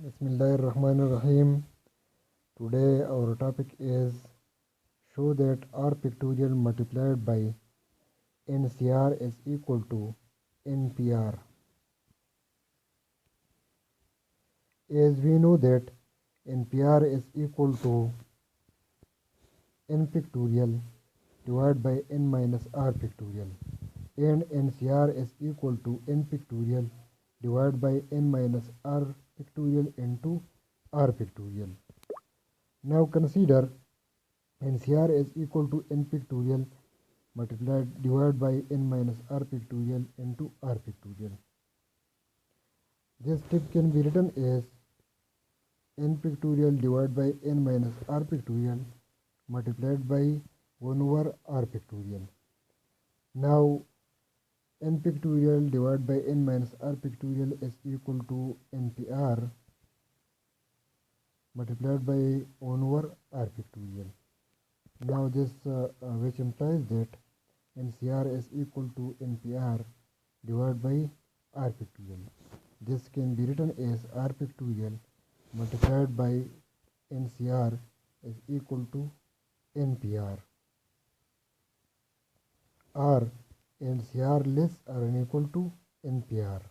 Bismillahirrahmanirrahim. Today our topic is show that R pictorial multiplied by nCr is equal to nPr. As we know that nPr is equal to n pictorial divided by n minus r pictorial, and nCr is equal to n pictorial divided by n minus r pictorial into r pictorial. Now consider nCr is equal to n pictorial multiplied divided by n minus r pictorial into r pictorial. This step can be written as n pictorial divided by n minus r pictorial multiplied by 1 over r pictorial. Now n pictorial divided by n minus r pictorial is equal to nPr multiplied by 1 over r pictorial. Now this which implies that nCr is equal to nPr divided by r pictorial. This can be written as r pictorial multiplied by nCr is equal to nPr, or nCr less or equal to nPr.